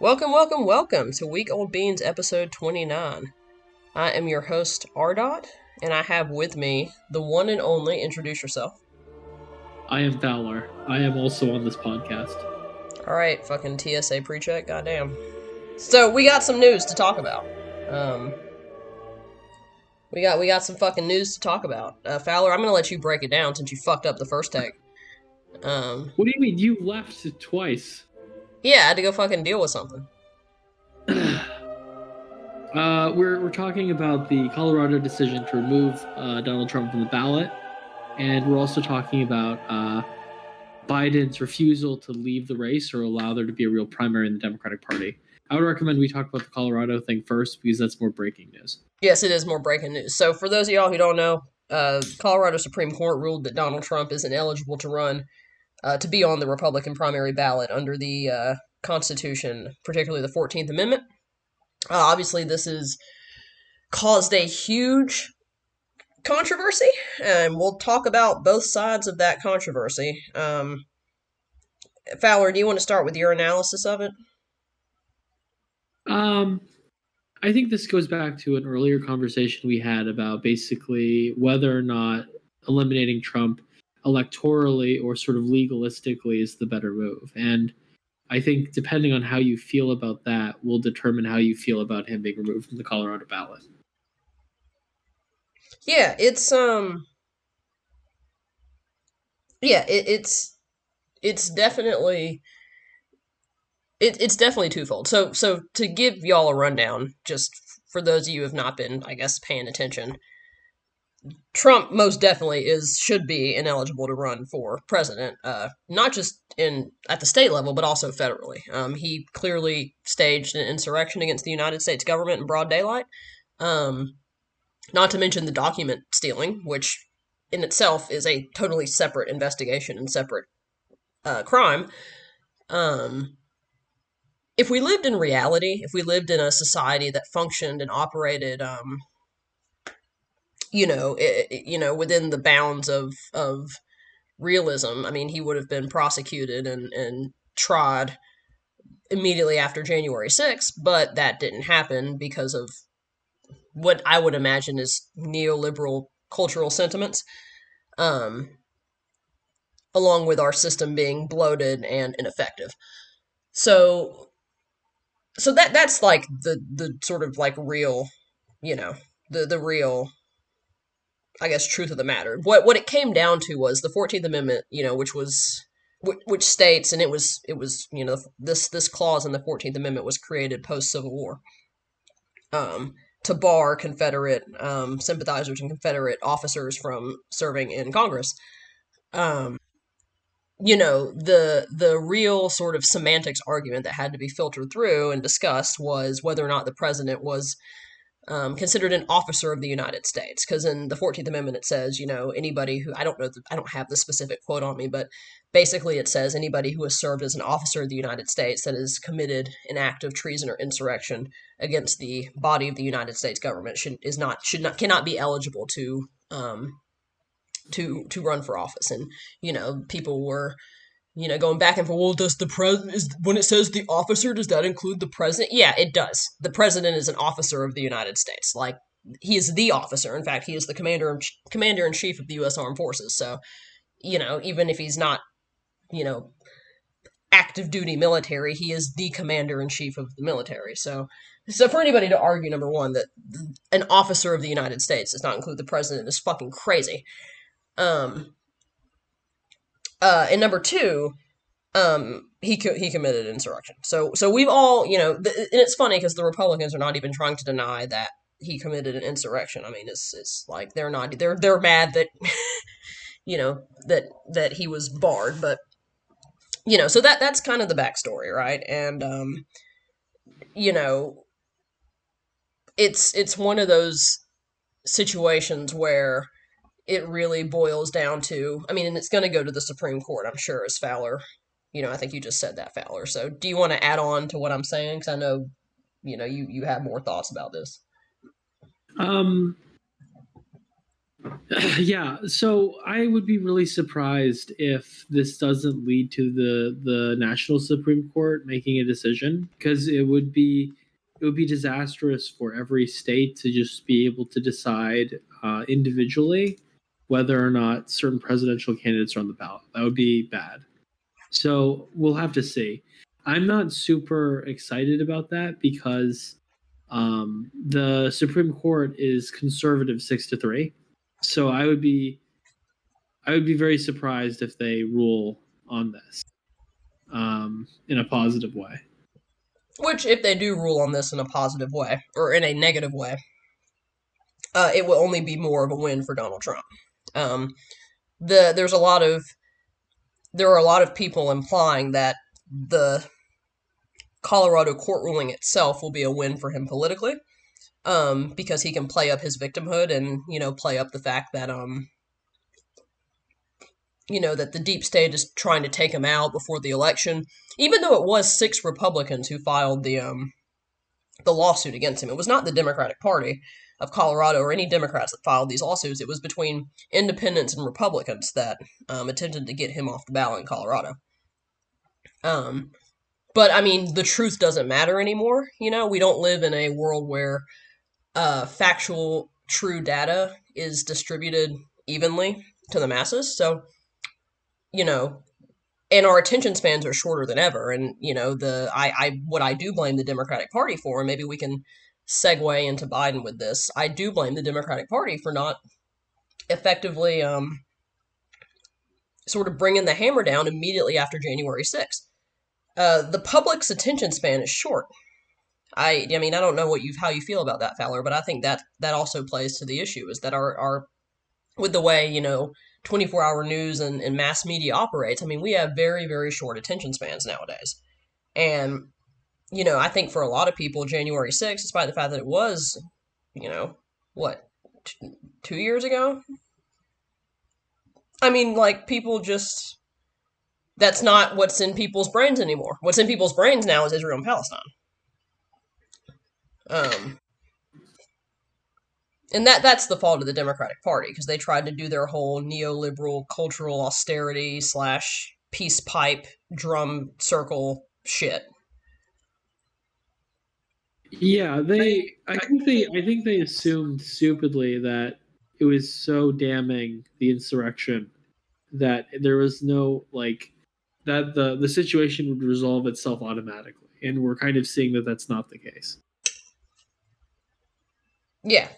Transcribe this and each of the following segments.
Welcome to Week Old Beans episode 29. I am your host, Ardot, and I have with me the one and only, introduce yourself. I am Fowler. I am also on this podcast. Alright, fucking TSA pre-check, goddamn. So, we got some news to talk about. We got some fucking news to talk about. Fowler, I'm gonna let you break it down since you fucked up the first take. What do you mean? You left twice. Yeah, I had to go fucking deal with something. We're talking about the Colorado decision to remove Donald Trump from the ballot, and we're also talking about Biden's refusal to leave the race or allow there to be a real primary in the Democratic Party. I would recommend we talk about the Colorado thing first because that's more breaking news. Yes, it is more breaking news. So, for those of y'all who don't know, Colorado Supreme Court ruled that Donald Trump is ineligible to run to be on the Republican primary ballot under the Constitution, particularly the 14th Amendment. Obviously, this has caused a huge controversy, and we'll talk about both sides of that controversy. Fowler, do you want to start with your analysis of it? I think this goes back to an earlier conversation we had about basically whether or not eliminating Trump electorally or sort of legalistically is the better move. And I think depending on how you feel about that will determine how you feel about him being removed from the Colorado ballot. Yeah, it's definitely it's definitely twofold. So to give y'all a rundown, just for those of you who have not been, I guess, paying attention, Trump most definitely should be ineligible to run for president, not just at the state level, but also federally. He clearly staged an insurrection against the United States government in broad daylight. Not to mention the document stealing, which in itself is a totally separate investigation and separate crime. If we lived in reality, if we lived in a society that functioned and operated, within the bounds of realism, I mean, he would have been prosecuted and tried immediately after January 6th, but that didn't happen because of what I would imagine is neoliberal cultural sentiments, um, along with our system being bloated and ineffective. So, so that's like the sort of like real, you know, the real, I guess, truth of the matter. What it came down to was the 14th Amendment, which states, and it was this clause in the 14th Amendment was created post Civil War, to bar Confederate sympathizers and Confederate officers from serving in Congress. Um, the real sort of semantics argument that had to be filtered through and discussed was whether or not the president was considered an officer of the United States. Because in the 14th Amendment, it says, anybody who, I don't know, I don't have the specific quote on me, but basically it says anybody who has served as an officer of the United States that has committed an act of treason or insurrection against the body of the United States government cannot be eligible to run for office. And people were going back and forth. Well, does the president, when it says the officer, does that include the president? Yeah, it does. The president is an officer of the United States. Like, he is the officer. In fact, he is the commander in chief of the U.S. Armed Forces. So, even if he's not, active duty military, he is the commander in chief of the military. So for anybody to argue, number one, that an officer of the United States does not include the president is fucking crazy. And number two, he committed insurrection. So we've all, and it's funny because the Republicans are not even trying to deny that he committed an insurrection. I mean, it's like they're mad that that he was barred, but so that's kind of the backstory, right? And it's one of those situations where it really boils down to, I mean, and it's going to go to the Supreme Court, I'm sure, as Fowler. I think you just said that, Fowler. So do you want to add on to what I'm saying? Because I know, you have more thoughts about this. Yeah, so I would be really surprised if this doesn't lead to the national Supreme Court making a decision, because it would be disastrous for every state to just be able to decide individually whether or not certain presidential candidates are on the ballot. That would be bad. So we'll have to see. I'm not super excited about that because the Supreme Court is conservative 6-3. So I would be very surprised if they rule on this in a positive way. Which, if they do rule on this in a positive way or in a negative way, it will only be more of a win for Donald Trump. Um, there's a lot of there are a lot of people implying that the Colorado court ruling itself will be a win for him politically, because he can play up his victimhood and play up the fact that that the deep state is trying to take him out before the election, even though it was six Republicans who filed the lawsuit against him. It was not the Democratic Party of Colorado or any Democrats that filed these lawsuits. It was between independents and Republicans that attempted to get him off the ballot in Colorado. Um, but I mean, the truth doesn't matter anymore. We don't live in a world where factual, true data is distributed evenly to the masses. So, you know, and our attention spans are shorter than ever. And what I do blame the Democratic Party for, and maybe we can segue into Biden with this. I do blame the Democratic Party for not effectively sort of bringing the hammer down immediately after January 6th. The public's attention span is short. I mean, I don't know how you feel about that, Fowler, but I think that also plays to the issue, is that our with the way 24-hour news and mass media operates. I mean, we have very, very short attention spans nowadays. And I think for a lot of people, January 6th, despite the fact that it was, what, 2 years ago? I mean, like, people just, that's not what's in people's brains anymore. What's in people's brains now is Israel and Palestine. Um, and that's the fault of the Democratic Party, because they tried to do their whole neoliberal cultural austerity slash peace pipe drum circle shit. Yeah, I think they assumed stupidly that it was so damning, the insurrection, that there was no, like, that the situation would resolve itself automatically, and we're kind of seeing that that's not the case. Yeah.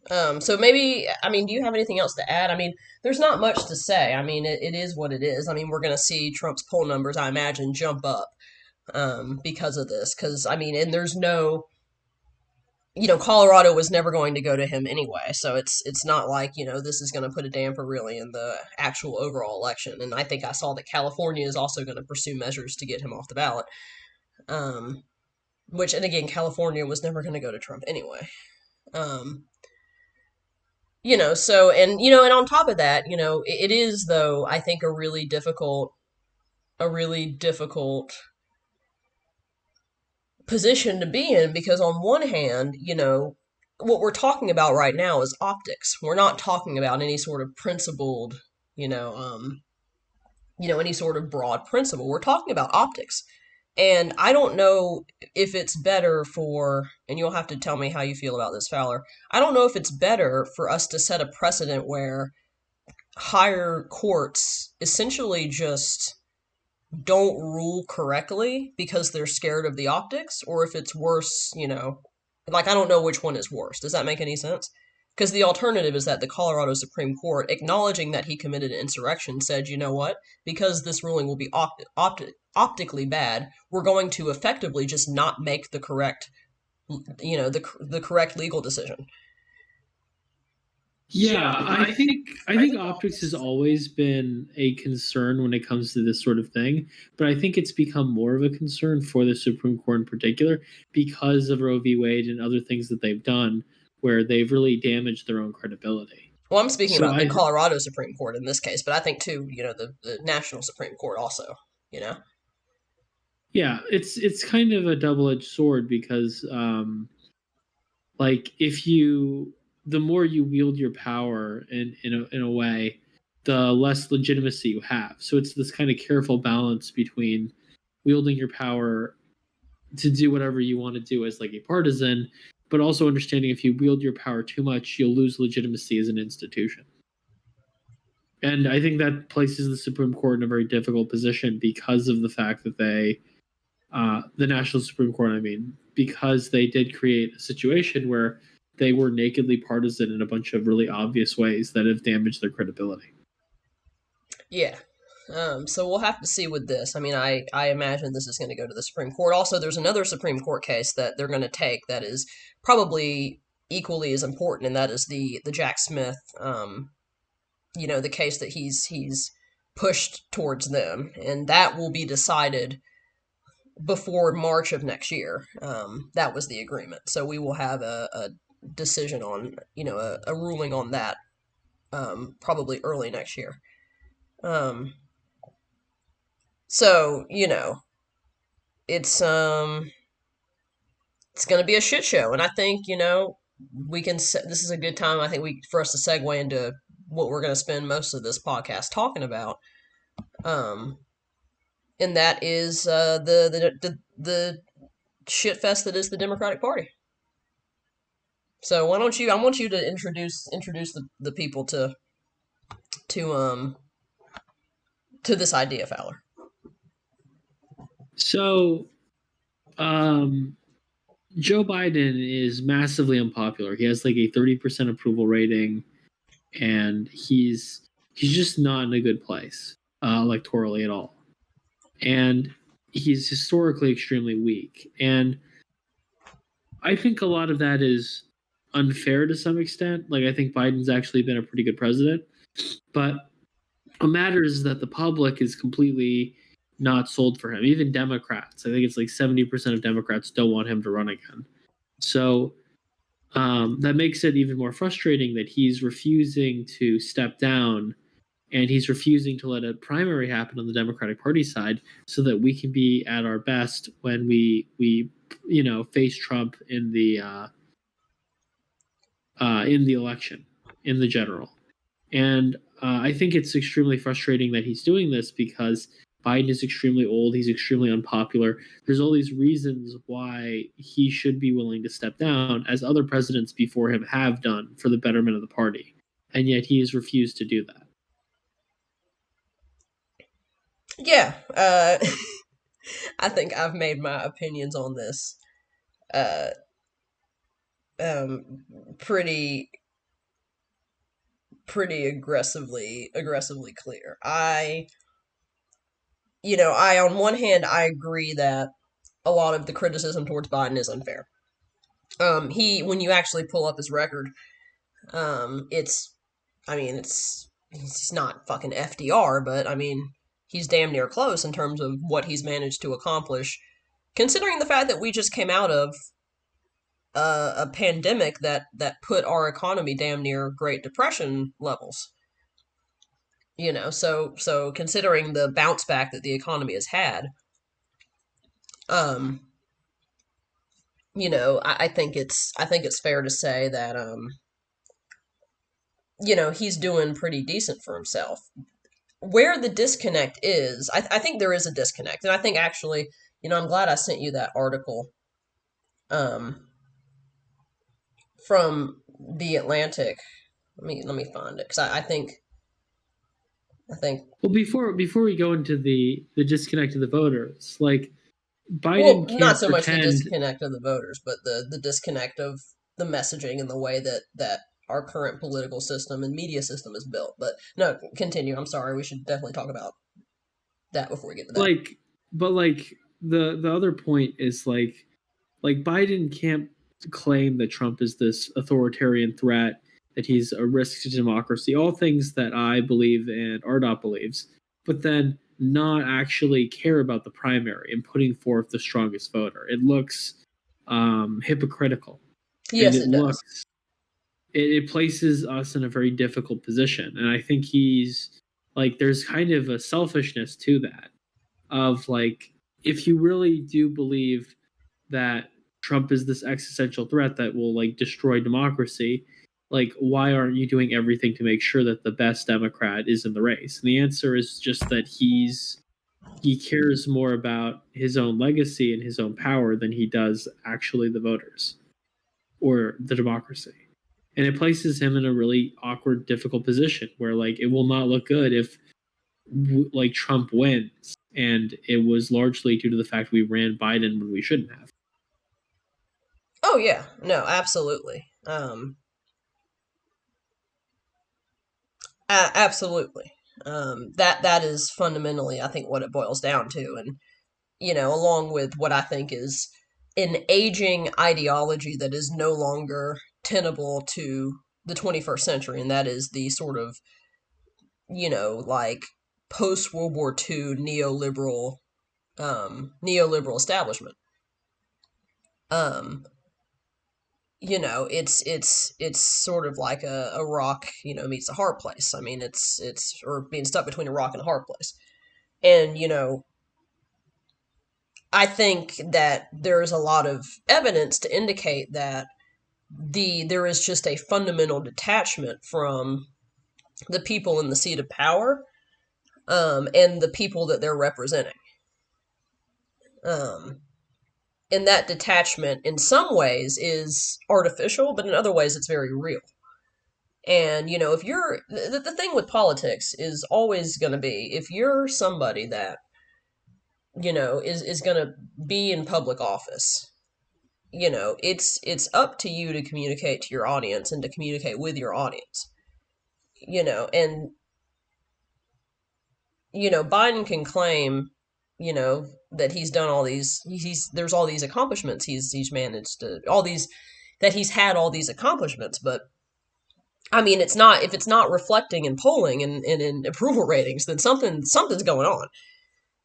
So maybe, I mean, do you have anything else to add? I mean, there's not much to say. I mean, it is what it is. I mean, we're going to see Trump's poll numbers, I imagine, jump up because of this. Because, I mean, and there's no, Colorado was never going to go to him anyway. So it's not like, this is going to put a damper really in the actual overall election. And I think I saw that California is also going to pursue measures to get him off the ballot. Um, and again, California was never going to go to Trump anyway. Um, and on top of that, it is, though, I think a really difficult position to be in, because on one hand, what we're talking about right now is optics. We're not talking about any sort of principled, you know, um, any sort of broad principle. We're talking about optics. And I don't know if it's better for, and you'll have to tell me how you feel about this, Fowler. I don't know if it's better for us to set a precedent where higher courts essentially just don't rule correctly because they're scared of the optics, or if it's worse, like, I don't know which one is worse. Does that make any sense? Because the alternative is that the Colorado Supreme Court, acknowledging that he committed an insurrection, said, you know what? Because this ruling will be optically bad, we're going to effectively just not make the correct, the correct legal decision. Yeah, I think optics has always been a concern when it comes to this sort of thing, but I think it's become more of a concern for the Supreme Court in particular because of Roe v. Wade and other things that they've done where they've really damaged their own credibility. Well, I'm speaking So about the I Colorado Supreme Court in this case, but I think too, the National Supreme Court also, you know. yeah, it's kind of a double-edged sword because like if you the more you wield your power in a way, the less legitimacy you have. So it's this kind of careful balance between wielding your power to do whatever you want to do as like a partisan, but also understanding if you wield your power too much, you'll lose legitimacy as an institution. And I think that places the Supreme Court in a very difficult position because of the fact that the National Supreme Court, I mean, because they did create a situation where they were nakedly partisan in a bunch of really obvious ways that have damaged their credibility. Yeah. So we'll have to see with this. I mean, I imagine this is going to go to the Supreme Court. Also, there's another Supreme Court case that they're going to take that is probably equally as important, and that is the Jack Smith, the case that he's pushed towards them, and that will be decided before March of next year. That was the agreement. So we will have a decision on, a ruling on that, probably early next year. Um, so, it's it's going to be a shit show, and I think, we can this is a good time, I think, for us to segue into what we're going to spend most of this podcast talking about. And that is the shit fest that is the Democratic Party. So why don't you? I want you to introduce the people to to this idea, Fowler. So, Joe Biden is massively unpopular. He has like a 30% approval rating, and he's just not in a good place electorally at all. And he's historically extremely weak. And I think a lot of that is unfair to some extent. Like, I think Biden's actually been a pretty good president. But what matters is that the public is completely not sold for him. Even Democrats, I think it's like 70% of Democrats don't want him to run again. So that makes it even more frustrating that he's refusing to step down, and he's refusing to let a primary happen on the Democratic Party side so that we can be at our best when we face Trump in the election, in the general. And I think it's extremely frustrating that he's doing this because Biden is extremely old. He's extremely unpopular. There's all these reasons why he should be willing to step down, as other presidents before him have done for the betterment of the party. And yet he has refused to do that. Yeah. I think I've made my opinions on this uh, pretty aggressively clear. I on one hand I agree that a lot of the criticism towards Biden is unfair. He when you actually pull up his record, it's I mean he's not fucking FDR, but I mean he's damn near close in terms of what he's managed to accomplish, considering the fact that we just came out of a pandemic that put our economy damn near Great Depression levels. So considering the bounce back that the economy has had, um, I think it's fair to say that he's doing pretty decent for himself. Where the disconnect is, I think there is a disconnect, and I think actually, I'm glad I sent you that article, um, from the Atlantic. Let me find it because I think. Well, before we go into the disconnect of the voters, like Well, Biden not can't so much the pretend. disconnect of the voters, but the disconnect of the messaging and the way that our current political system and media system is built. But no, continue. I'm sorry. We should definitely talk about that before we get to that. But the other point is like Biden can't claim that Trump is this authoritarian threat, that he's a risk to democracy, all things that I believe and RDOT believes, but then not actually care about the primary and putting forth the strongest voter. It looks hypocritical, and Yes, it it does. looks it places us in a very difficult position. And I think he's like, there's kind of a selfishness to that, of like, if you really do believe that Trump is this existential threat that will like destroy democracy, like, why aren't you doing everything to make sure that the best Democrat is in the race? And the answer is just that he cares more about his own legacy and his own power than he does actually the voters or the democracy. And it places him in a really awkward, difficult position where, like, it will not look good if like Trump wins, and it was largely due to the fact we ran Biden when we shouldn't have. Oh yeah, no, absolutely. Absolutely. That is fundamentally, I think, what it boils down to, and along with what I think is an aging ideology that is no longer tenable to the 21st century, and that is the sort of like post World War II neoliberal establishment. Um, it's sort of like a rock, meets a hard place. I mean, it's or being stuck between a rock and a hard place. And I think that there's a lot of evidence to indicate that there is just a fundamental detachment from the people in the seat of power, and the people that they're representing. Um, and that detachment, in some ways, is artificial, but in other ways, it's very real. And if you're the thing with politics is always going to be, if you're somebody that is going to be in public office, it's up to you to communicate to your audience and to communicate with your audience. And Biden can claim, that he's done all these, there's all these accomplishments he's managed to, all these, that he's had all these accomplishments, but I mean, it's not, if it's not reflecting in polling and in approval ratings, then something's going on,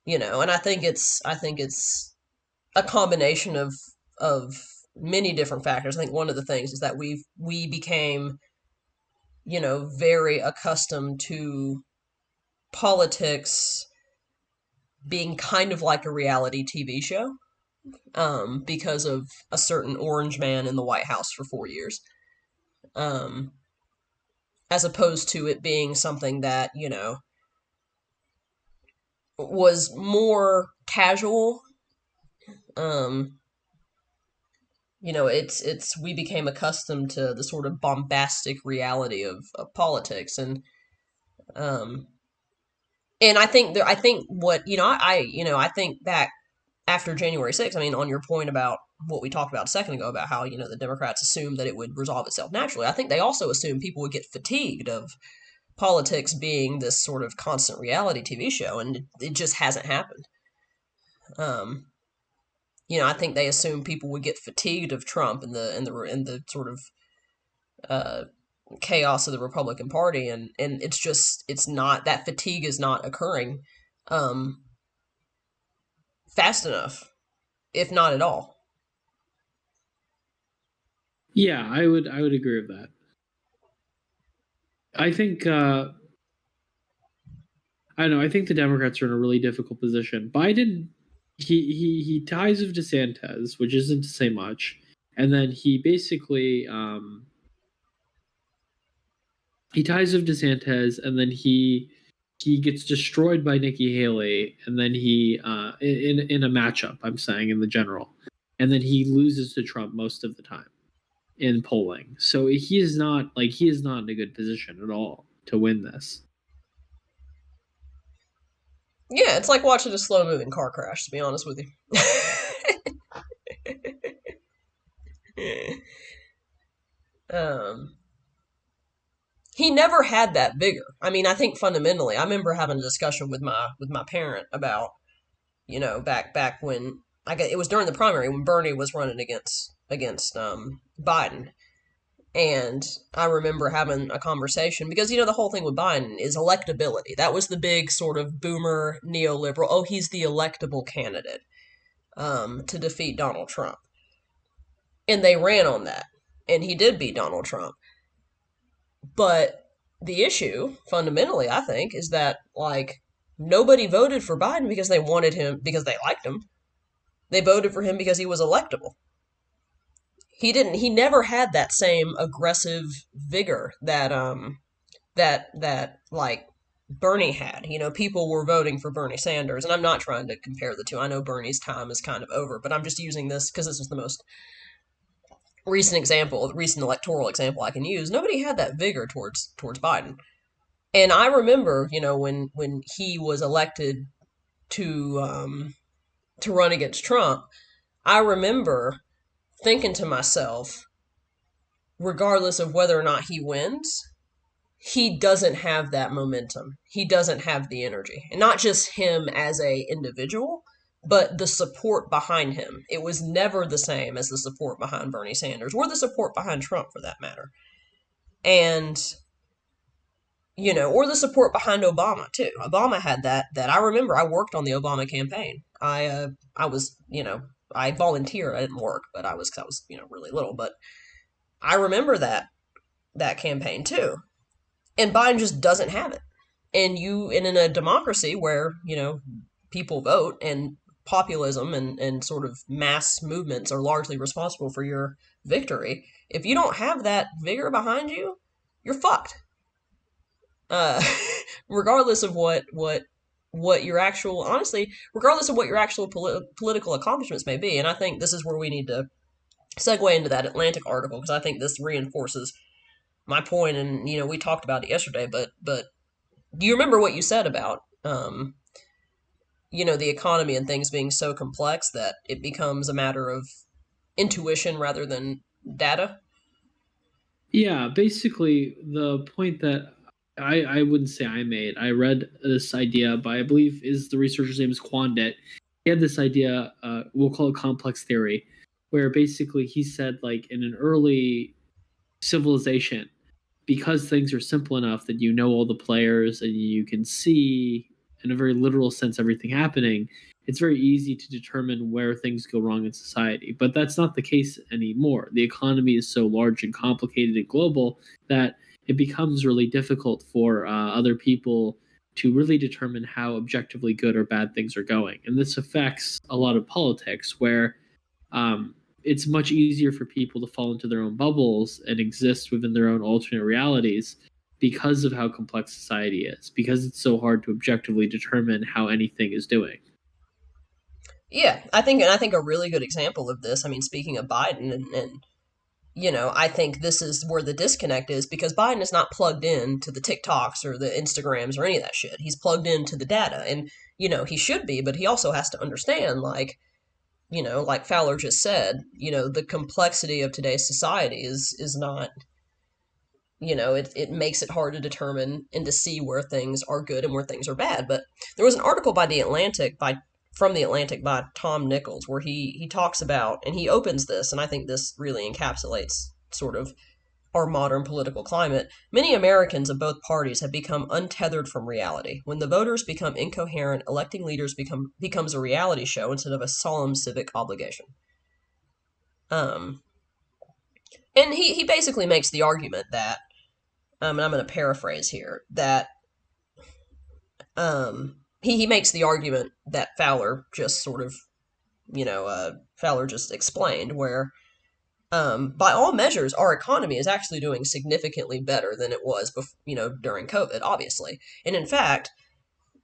and I think it's a combination of many different factors. I think one of the things is that we became, very accustomed to politics being kind of like a reality TV show, because of a certain orange man in the White House for 4 years, um, as opposed to it being something that, was more casual. Um, it's we became accustomed to the sort of bombastic reality of politics, um, and I think what I think back after January 6th, I mean, on your point about what we talked about a second ago about how, the Democrats assumed that it would resolve itself naturally, I think they also assumed people would get fatigued of politics being this sort of constant reality TV show, and it just hasn't happened. Um, I think they assumed people would get fatigued of Trump and the sort of uh, chaos of the Republican Party, and it's not, that fatigue is not occurring um, fast enough, if not at all. Yeah, I would agree with that. I think I don't know. I think the Democrats are in a really difficult position. Biden, he ties with DeSantis, which isn't to say much, and then he ties with DeSantis, and then he gets destroyed by Nikki Haley, and then he in a matchup. I'm saying in the general, and then he loses to Trump most of the time in polling. So he is not in a good position at all to win this. Yeah, it's like watching a slow moving car crash, to be honest with you. um, he never had that vigor. I mean, I think fundamentally, I remember having a discussion with my parent about, back when I guess it was during the primary when Bernie was running against Biden. And I remember having a conversation because, the whole thing with Biden is electability. That was the big sort of boomer neoliberal. Oh, he's the electable candidate, to defeat Donald Trump. And they ran on that. And he did beat Donald Trump. But the issue, fundamentally, I think, is that, like, nobody voted for Biden because they wanted him, because they liked him. They voted for him because he was electable. He never had that same aggressive vigor that like Bernie had. You know, people were voting for Bernie Sanders, and I'm not trying to compare the two. I know Bernie's time is kind of over, but I'm just using this because this is the most recent electoral example I can use. Nobody had that vigor towards Biden. And I remember, you know, when he was elected to run against Trump, I remember thinking to myself, regardless of whether or not he wins, he doesn't have that momentum. He doesn't have the energy. And not just him as a individual, but the support behind him. It was never the same as the support behind Bernie Sanders or the support behind Trump for that matter. And you know, or the support behind Obama too. Obama had that I remember I worked on the Obama campaign. I was, you know, I volunteered. I didn't work, but I was, you know, really little, but I remember that campaign too. And Biden just doesn't have it. And in a democracy where, you know, people vote and populism and sort of mass movements are largely responsible for your victory, if you don't have that vigor behind you, you're fucked. uh, regardless of what your actual honestly, regardless of what your actual political accomplishments may be. And I think this is where we need to segue into that Atlantic article because I think this reinforces my point. And you know, we talked about it yesterday, but do you remember what you said about you know, the economy and things being so complex that it becomes a matter of intuition rather than data? Yeah, basically the point that I wouldn't say I made. I read this idea by, I believe, is the researcher's name is Quandet. He had this idea, we'll call it complex theory, where basically he said, like, in an early civilization, because things are simple enough that you know all the players and you can see, in a very literal sense, everything happening, it's very easy to determine where things go wrong in society. But that's not the case anymore. The economy is so large and complicated and global that it becomes really difficult for other people to really determine how objectively good or bad things are going. And this affects a lot of politics where it's much easier for people to fall into their own bubbles and exist within their own alternate realities because of how complex society is, because it's so hard to objectively determine how anything is doing. Yeah, I think a really good example of this. I mean, speaking of Biden and you know, I think this is where the disconnect is because Biden is not plugged in to the TikToks or the Instagrams or any of that shit. He's plugged into the data. And, you know, he should be, but he also has to understand, like, you know, like Fowler just said, you know, the complexity of today's society is not, you know, it makes it hard to determine and to see where things are good and where things are bad. But there was an article by the Atlantic by from the Atlantic by Tom Nichols where he talks about and he opens this, and I think this really encapsulates sort of our modern political climate. Many Americans of both parties have become untethered from reality. When the voters become incoherent, electing leaders becomes a reality show instead of a solemn civic obligation. Um, and he basically makes the argument that, and I'm going to paraphrase here, that he makes the argument that Fowler just sort of, you know, Fowler just explained, where by all measures, our economy is actually doing significantly better than it was, you know, during COVID, obviously. And in fact,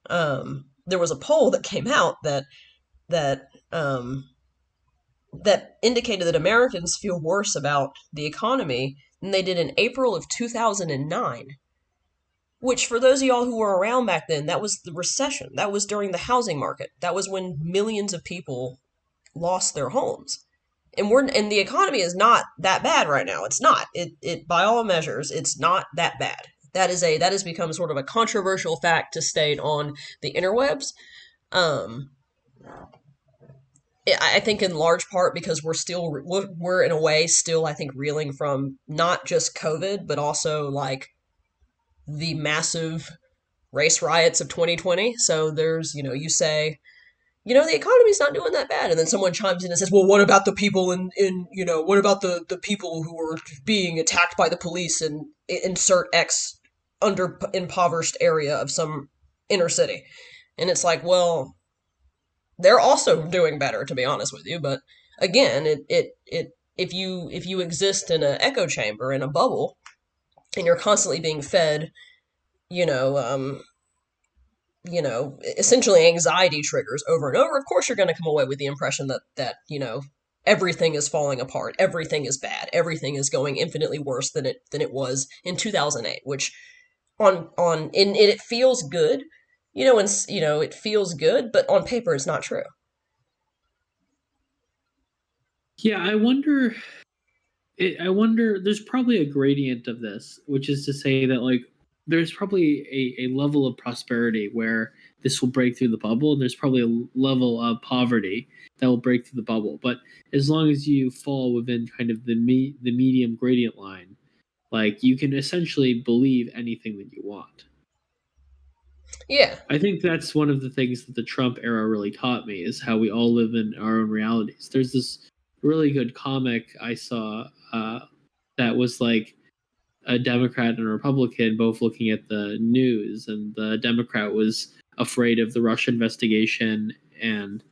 there was a poll that came out that that indicated that Americans feel worse about the economy than they did in April of 2009. Which, for those of y'all who were around back then, that was the recession. That was during the housing market. That was when millions of people lost their homes. And the economy is not that bad right now. It's not. It by all measures, it's not that bad. That has become sort of a controversial fact to state on the interwebs. Um, I think in large part because we're in a way still I think reeling from not just COVID but also like the massive race riots of 2020. So there's, you know, you say, you know, the economy's not doing that bad. And then someone chimes in and says, well, what about the people you know, what about the people who were being attacked by the police and insert X under impoverished area of some inner city? And it's like, well, they're also doing better, to be honest with you. But again, if you exist in an echo chamber in a bubble and you're constantly being fed, you know, essentially anxiety triggers over and over, of course you're going to come away with the impression that everything is falling apart, everything is bad, everything is going infinitely worse than it was in 2008, which it feels good, and it feels good, but on paper it's not true. Yeah, I wonder. There's probably a gradient of this, which is to say that like there's probably a level of prosperity where this will break through the bubble, and there's probably a level of poverty that will break through the bubble. But as long as you fall within kind of the medium gradient line, like you can essentially believe anything that you want. Yeah. I think that's one of the things that the Trump era really taught me is how we all live in our own realities. There's this really good comic I saw that was like a Democrat and a Republican both looking at the news, and the Democrat was afraid of the Russia investigation and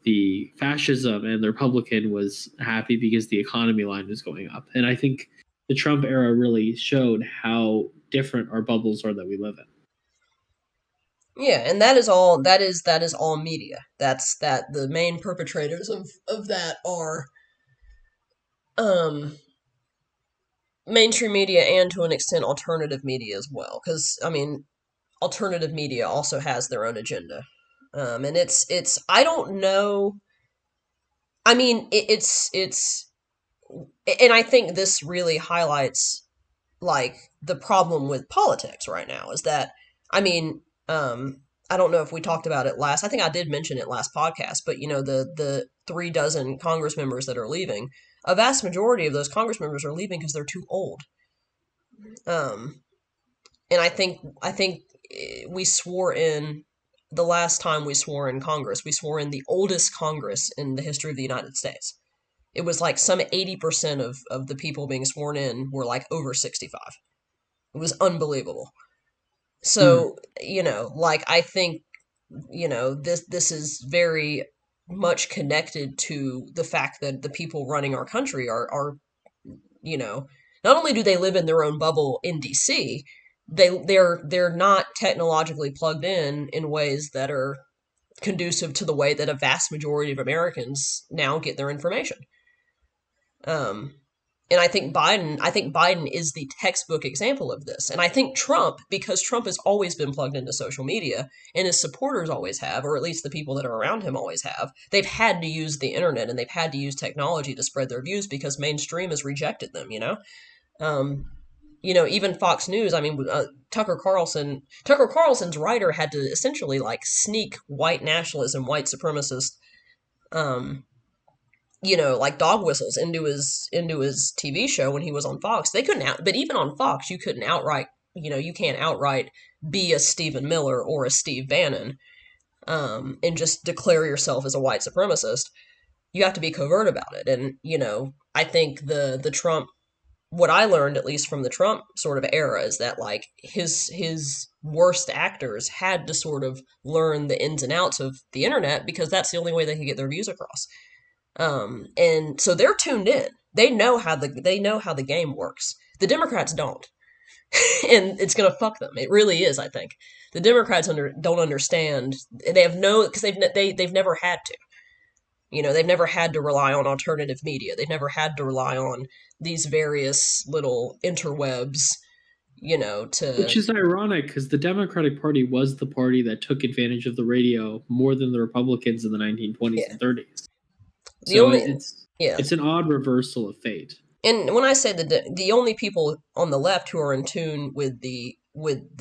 the fascism, and the Republican was happy because the economy line was going up. And I think the Trump era really showed how different our bubbles are that we live in. Yeah, and that is all media. That's that the main perpetrators of that are um mainstream media and to an extent alternative media as well, cuz I mean alternative media also has their own agenda. And it's I don't know. I mean, and I think this really highlights like the problem with politics right now is that I mean, I don't know if we talked about it last. I think I did mention it last podcast, but the 3 dozen Congress members that are leaving, a vast majority of those Congress members are leaving because they're too old. Um, and I think we swore in the last time we swore in Congress, we swore in the oldest Congress in the history of the United States. It was like some 80% of the people being sworn in were like over 65. It was unbelievable. Hmm. So, like I think, this is very much connected to the fact that the people running our country are you know, not only do they live in their own bubble in DC, they're not technologically plugged in ways that are conducive to the way that a vast majority of Americans now get their information. Um, and I think Biden is the textbook example of this. And I think Trump, because Trump has always been plugged into social media, and his supporters always have, or at least the people that are around him always have, they've had to use the internet and they've had to use technology to spread their views because mainstream has rejected them. Um, even Fox News. I mean, Tucker Carlson's writer had to essentially like sneak white nationalism, white supremacist, um, like dog whistles into his TV show when he was on Fox. They couldn't but even on Fox, you couldn't outright, you can't outright be a Stephen Miller or a Steve Bannon, and just declare yourself as a white supremacist. You have to be covert about it, and I think the Trump. What I learned, at least from the Trump sort of era, is that like his worst actors had to sort of learn the ins and outs of the internet because that's the only way they could get their views across. And so they're tuned in. They know how the game works. The Democrats don't, and it's gonna fuck them. It really is. I think the Democrats don't understand. They have no because they've never had to. They've never had to rely on alternative media. They've never had to rely on these various little interwebs. Which To is ironic because the Democratic Party was the party that took advantage of the radio more than the Republicans in the 1920s yeah. and 30s. The So only yeah. it's an odd reversal of fate. And when I say the only people on the left who are in tune with the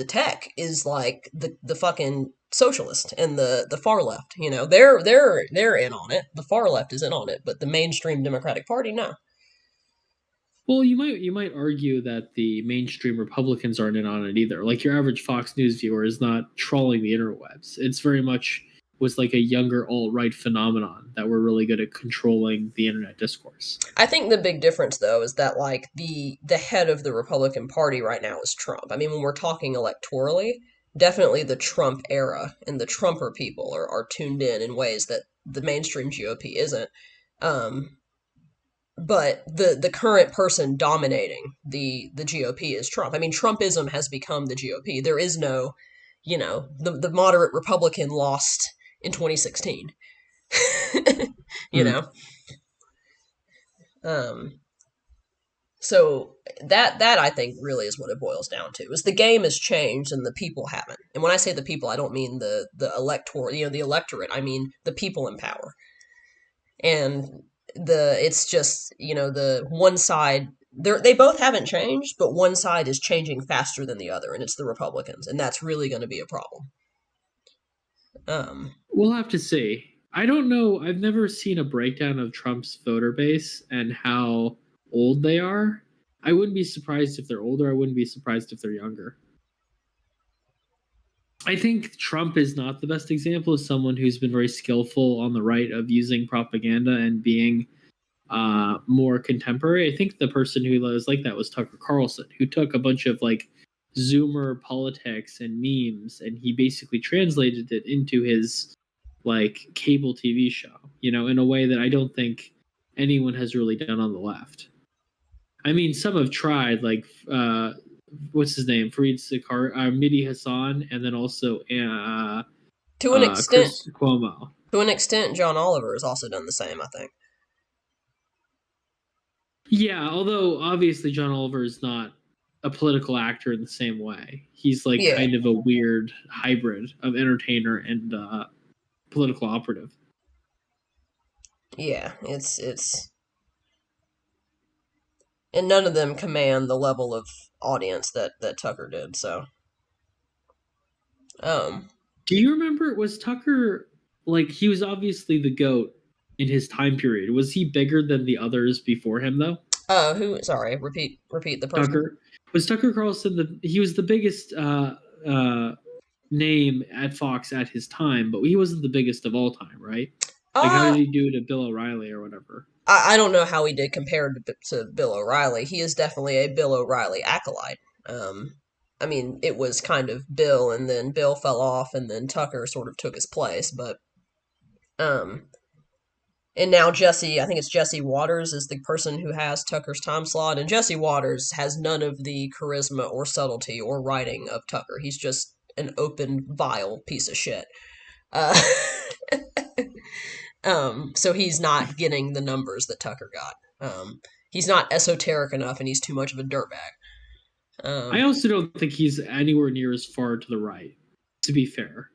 tech is like the fucking socialist and the far left. They're in on it. The far left is in on it, but the mainstream Democratic Party, no. Well, you might argue that the mainstream Republicans aren't in on it either. Like your average Fox News viewer is not trawling the interwebs. It's very much was like a younger alt right phenomenon that were really good at controlling the internet discourse. I think the big difference though is that like the head of the Republican Party right now is Trump. I mean, when we're talking electorally, definitely the Trump era and the Trumper people are tuned in ways that the mainstream GOP isn't. Um, but the current person dominating the GOP is Trump. I mean, Trumpism has become the GOP. There is no, the moderate Republican lost in 2016. you Hmm. know, um, so that I think really is what it boils down to. Is the game has changed and the people haven't. And when I say the people, I don't mean the elector, the electorate. I mean the people in power. And it's just the one side they both haven't changed, but one side is changing faster than the other, and it's the Republicans, and that's really going to be a problem. We'll have to see. I don't know. I've never seen a breakdown of Trump's voter base and how old they are. I wouldn't be surprised if they're older. I wouldn't be surprised if they're younger. I think Trump is not the best example of someone who's been very skillful on the right of using propaganda and being more contemporary. I think the person who was like that was Tucker Carlson, who took a bunch of like Zoomer politics and memes, and he basically translated it into his like cable TV show, in a way that I don't think anyone has really done on the left. I mean, some have tried, like what's his name, Fareed Sakar, Midi Hassan, and then also To an extent, Chris Cuomo. John Oliver has also done the same, I think. Yeah, although obviously John Oliver is not a political actor in the same way. He's like Yeah, kind of a weird hybrid of entertainer and political operative. yeah, it's and none of them command the level of audience that Tucker did. So, um, Do you remember, was Tucker, like, he was obviously the GOAT in his time period. Was he bigger than the others before him though? who? Sorry, repeat the person. Tucker was Tucker Carlson he was the biggest name at Fox at his time, but he wasn't the biggest of all time, right? Like, how did Uh, he do to Bill O'Reilly or whatever? I don't know how he did compared to Bill O'Reilly. He is definitely a Bill O'Reilly acolyte. Um, I mean, it was kind of Bill, and then Bill fell off, and then Tucker sort of took his place. But um, and now Jesse, I think it's Jesse Waters, is the person who has Tucker's time slot, and Jesse Waters has none of the charisma or subtlety or writing of Tucker. He's just an open, vile piece of shit. Uh, so he's not getting the numbers that Tucker got. He's not esoteric enough, and he's too much of a dirtbag. I Um, also don't think he's anywhere near as far to the right, to be fair.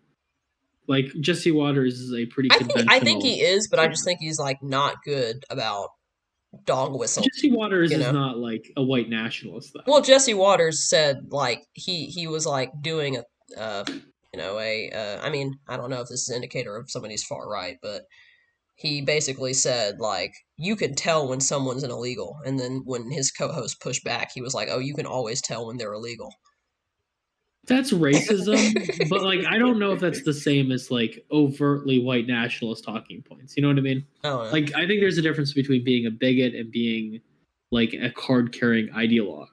Like, Jesse Waters is a pretty I think conventional he is, but I just figure. think he's like not good about dog whistling. Jesse Waters You is know. not like a white nationalist Well, though. Jesse Waters said like he was like doing I mean, I don't know if this is an indicator of somebody's far right, but he basically said like you can tell when someone's an illegal, and then when his co-host pushed back, he was like, "Oh, you can always tell when they're illegal." That's racism, but like I don't know if that's the same as like overtly white nationalist talking points. You know what I mean? I don't know. Like, I think there's a difference between being a bigot and being like a card carrying ideologue.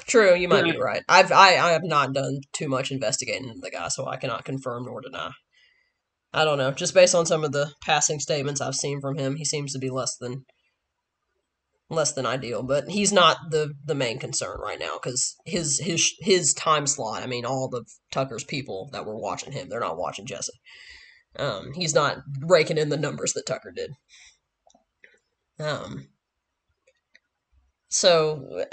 True, you But might be right. I have not done too much investigating into the guy, so I cannot confirm nor deny. I don't know. Just based on some of the passing statements I've seen from him, he seems to be less than ideal. But he's not the main concern right now because his time slot. I mean, all the Tucker's people that were watching him, they're not watching Jesse. He's not raking in the numbers that Tucker did. Um, so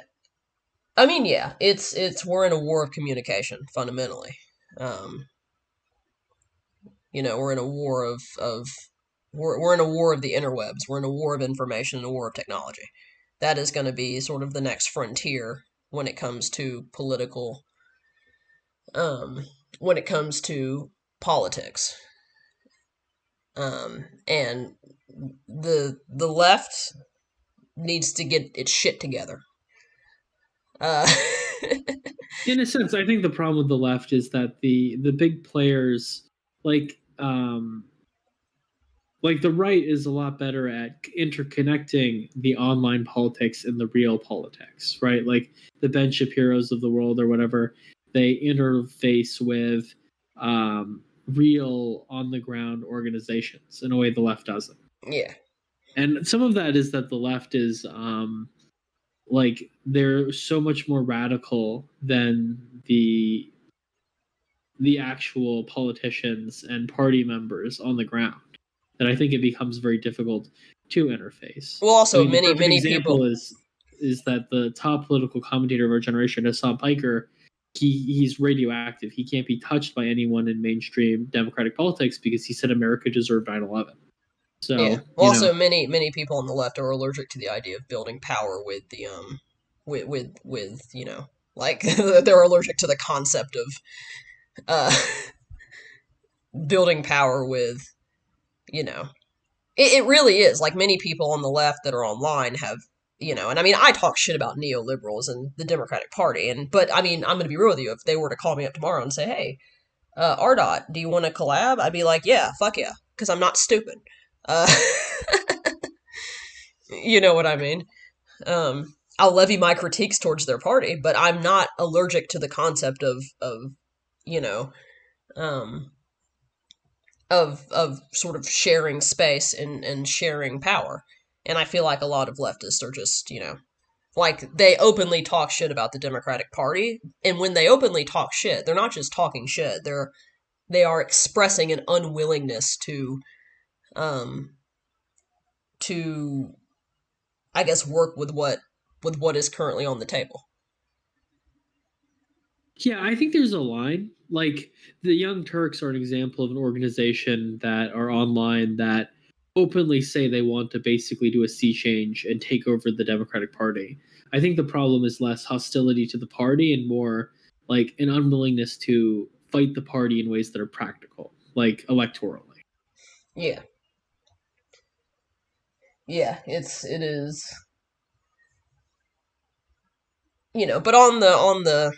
I mean, yeah, it's we're in a war of communication fundamentally. Um, we're in a war of we're in a war of the interwebs. We're in a war of information and a war of technology. That is going to be sort of the next frontier when it comes to political, um, when it comes to politics. And the left needs to get its shit together. Uh, in a sense, I think the problem with the left is that the big players like the right is a lot better at interconnecting the online politics and the real politics, right? Like the Ben Shapiro's of the world or whatever, they interface with real on the ground organizations in a way the left doesn't. yeah, And some of that is that the left is like they're so much more radical than the actual politicians and party members on the ground that I think it becomes very difficult to interface. Well, I also mean, the many perfect many people. example is that the top political commentator of our generation, Hassan Piker, he's radioactive. He can't be touched by anyone in mainstream democratic politics because he said America deserved 9/11. Yeah. So, Well, also many people on the left are allergic to the idea of building power with the with like they're allergic to the concept of uh building power with you know it really is like many people on the left that are online have and I mean I talk shit about neoliberals and the Democratic Party but I mean I'm gonna be real with you if they were to call me up tomorrow and say hey RDOT do you want to collab I'd be like yeah fuck yeah because I'm not stupid uh you know what I mean I'll levy my critiques towards their party but I'm not allergic to the concept of you know um of sort of sharing space and sharing power. And I feel like a lot of leftists are just, like they openly talk shit about the Democratic Party. And when they openly talk shit, they're not just talking shit. They are expressing an unwillingness um to I guess work with what is currently on the table. yeah, I think there's a line. Like the Young Turks are an example of an organization that are online that openly say they want to basically do a sea change and take over the Democratic Party. I think the problem is less hostility to the party and more like an unwillingness to fight the party in ways that are practical, like electorally. Yeah. Yeah, it is but on the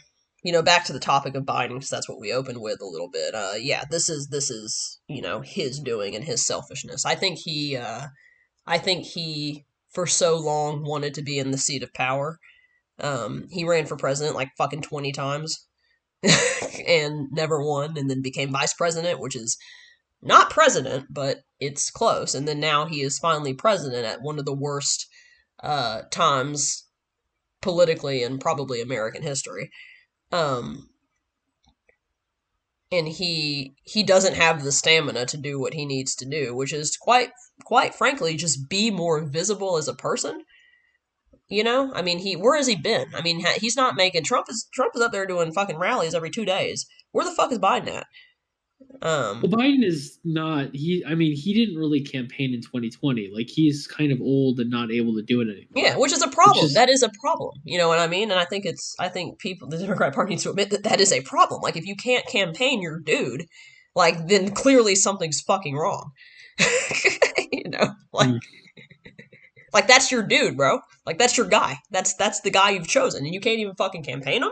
back to the topic of Biden because that's what we opened with a little bit. Yeah, this is his doing and his selfishness. I think he for so long wanted to be in the seat of power. He ran for president like fucking 20 times and never won, and then became vice president, which is not president, but it's close. And then now he is finally president at one of the worst times politically in probably American history. Um, and he doesn't have the stamina to do what he needs to do, which is quite frankly just be more visible as a person. I mean, he where has he been? I mean, he's not making Trump is up there doing fucking rallies every 2 days. Where the fuck is Biden at? Well, Um, Biden is not. I mean, he didn't really campaign in 2020. Like he's kind of old and not able to do it yeah, anymore. which is a Which problem. is That is a problem. You know what I mean? And I think people, the Democratic Party needs to admit that that is a problem. Like, if you can't campaign your dude, like, then clearly something's fucking wrong. you know, like, mm, like that's your dude, bro. Like, that's your guy. That's the guy you've chosen, and you can't even fucking campaign him.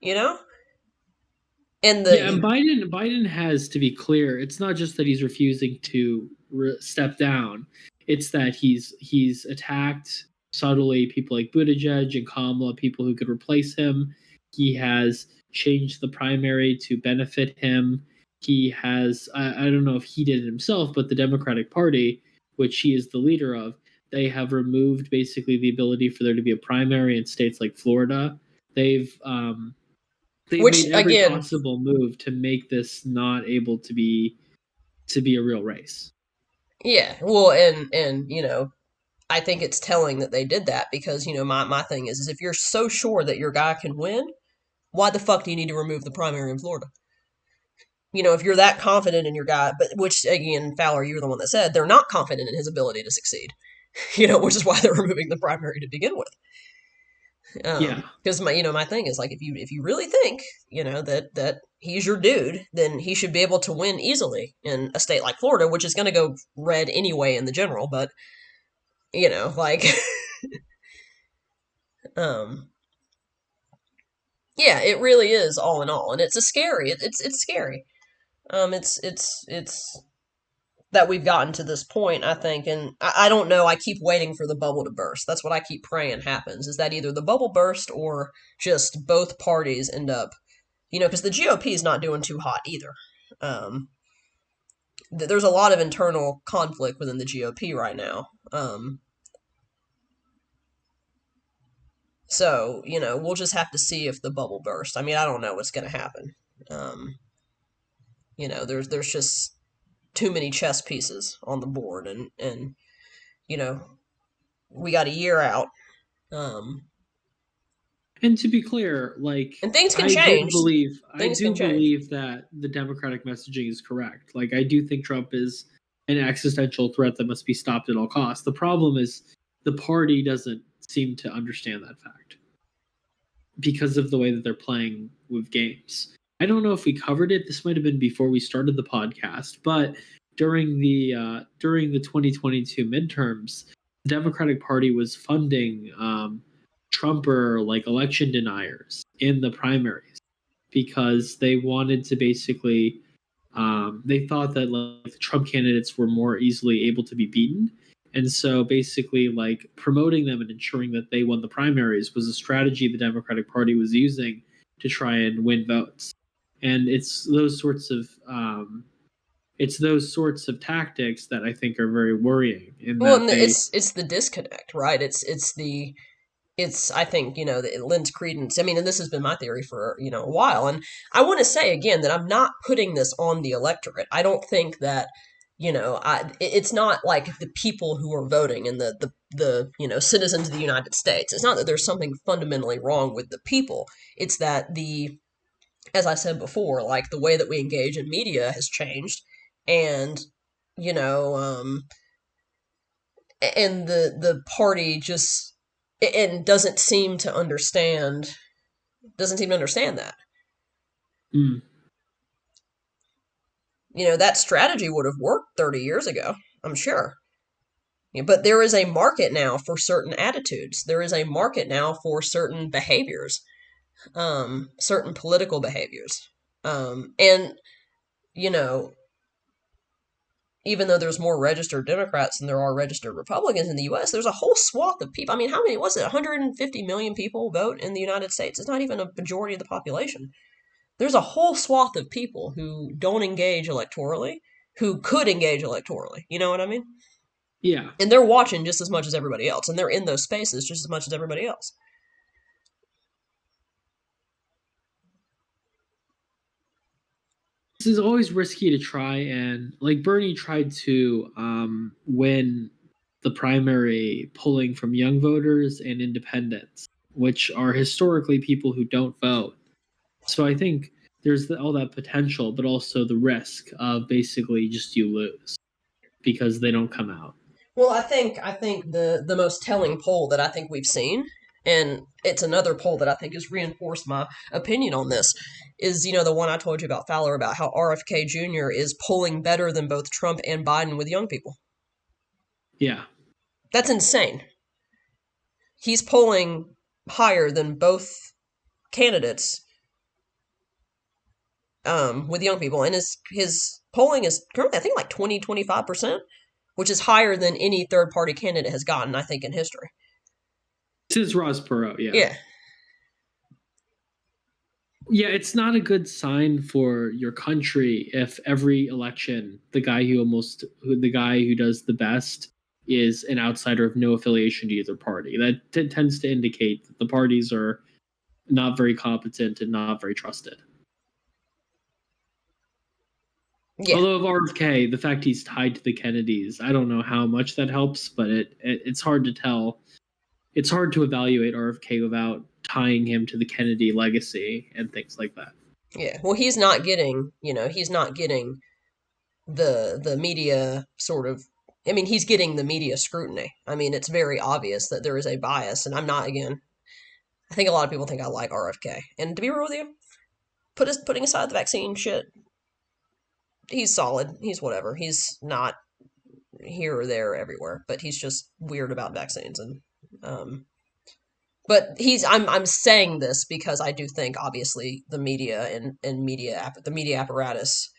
You know, and yeah, and the Biden has to be clear. It's not just that he's refusing to step down. It's that he's attacked subtly people like Buttigieg and Kamala, people who could replace him. He has changed the primary to benefit him. He has I don't know if he did it himself, but the Democratic Party, which he is the leader of, they have removed basically the ability for there to be a primary in states like Florida. They've they've which made every again, possible move to make this not able to be a real race. yeah. Well, and I think it's telling that they did that because my thing is if you're so sure that your guy can win, why the fuck do you need to remove the primary in Florida? If you're that confident in your guy, but which again, Fowler, you're the one that said they're not confident in his ability to succeed. Which is why they're removing the primary to begin with. Yeah. Because my thing is like if you really think that he's your dude, then he should be able to win easily in a state like Florida, which is going to go red anyway in the general. But like um, yeah, it really is all in all, and it's a scary. It's scary. It's that we've gotten to this point, I think, and I don't know. I keep waiting for the bubble to burst. That's what I keep praying happens. Is that either the bubble burst or just both parties end up, because the GOP is not doing too hot either. Um, there's a lot of internal conflict within the GOP right now. So, we'll just have to see if the bubble bursts. I mean, I don't know what's going to happen. Um, there's just too many chess pieces on the board, and you know, we got a year out. Um, And to be clear, like and things can change. I Things do can change. believe that the Democratic messaging is correct. Like I do think Trump is an existential threat that must be stopped at all costs. The problem is the party doesn't seem to understand that fact because of the way that they're playing with games. I don't know if we covered it. This might have been before we started the podcast, but during the 2022 midterms, the Democratic Party was funding Trumper like election deniers in the primaries because they wanted to basically they thought that like the Trump candidates were more easily able to be beaten. And so basically like promoting them and ensuring that they won the primaries was a strategy the Democratic Party was using to try and win votes. And it's those sorts of tactics that I think are very worrying in Well, that and they it's the disconnect, right? It's I think it lends credence. I mean, and this has been my theory for a while, and I want to say again that I'm not putting this on the electorate. I don't think that it's not like the people who are voting and the citizens of the United States. It's not that there's something fundamentally wrong with the people. It's that as I said before, like the way that we engage in media has changed, and you know, and the party just and doesn't seem to understand that. mm, That strategy would have worked 30 years ago, I'm sure. But there is a market now for certain attitudes. There is a market now for certain behaviors, certain political behaviors. And you know, even though there's more registered Democrats than there are registered Republicans in the U.S., there's a whole swath of people. I mean, how many was it? 150 million people vote in the United States. It's not even a majority of the population. There's a whole swath of people who don't engage electorally, who could engage electorally. You know what I mean? yeah. And they're watching just as much as everybody else, and they're in those spaces just as much as everybody else. This is always risky to try and like Bernie tried to win the primary pulling from young voters and independents, which are historically people who don't vote. So I think there's all that potential, but also the risk of basically just you lose because they don't come out. Well, I think the most telling poll that I think we've seen, and it's another poll that I think has reinforced my opinion on this, is the one I told you about Fowler about how RFK Jr. is polling better than both Trump and Biden with young people. Yeah. That's insane. He's polling higher than both candidates with young people, and his polling is currently I think like 20-25%, which is higher than any third party candidate has gotten I think in history. Since Ross Perot, yeah. Yeah. Yeah, it's not a good sign for your country if every election the guy who does the best is an outsider of no affiliation to either party. That tends to indicate that the parties are not very competent and not very trusted. Yeah. Although of RFK, the fact he's tied to the Kennedys, I don't know how much that helps, but it's hard to tell. It's hard to evaluate RFK without tying him to the Kennedy legacy and things like that. Yeah. Well, he's not getting the media sort of I mean, he's getting the media scrutiny. I mean, it's very obvious that there is a bias, and I'm not again. I think a lot of people think I like RFK. And to be real with you, putting aside the vaccine shit, he's solid. He's whatever. He's not here or there or everywhere, but he's just weird about vaccines um but I'm saying this because I do think obviously the media and the media apparatus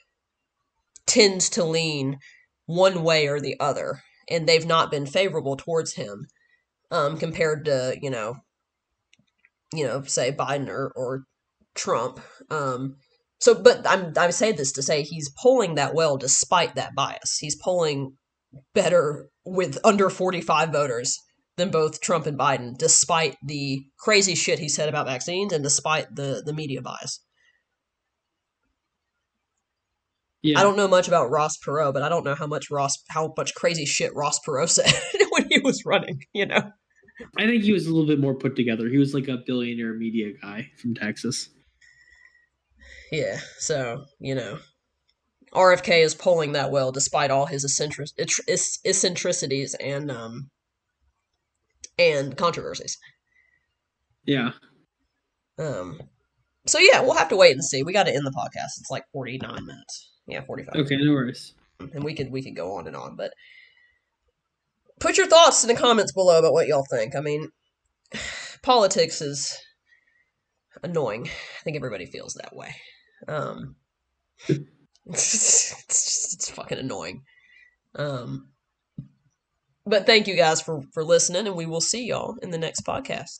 tends to lean one way or the other, and they've not been favorable towards him compared to say Biden or Trump. So, but I say this to say he's polling that well despite that bias. He's polling better with under 45 voters than both Trump and Biden, despite the crazy shit he said about vaccines and despite the media bias. I Yeah, don't know much about Ross Perot, but I don't know how much crazy shit Ross Perot said when he was running. You know. I think he was a little bit more put together. He was like a billionaire media guy from Texas. Yeah. So RFK is polling that well despite all his eccentricities and controversies. Yeah. Um, so yeah, we'll have to wait and see. We got to end the podcast. It's like 49 minutes. Yeah, 45 Okay, minutes. no worries. And we could go on and on, but put your thoughts in the comments below about what y'all think. I mean, politics is annoying. I think everybody feels that way. Um, it's fucking annoying. Um, but thank you guys for listening, and we will see y'all in the next podcast.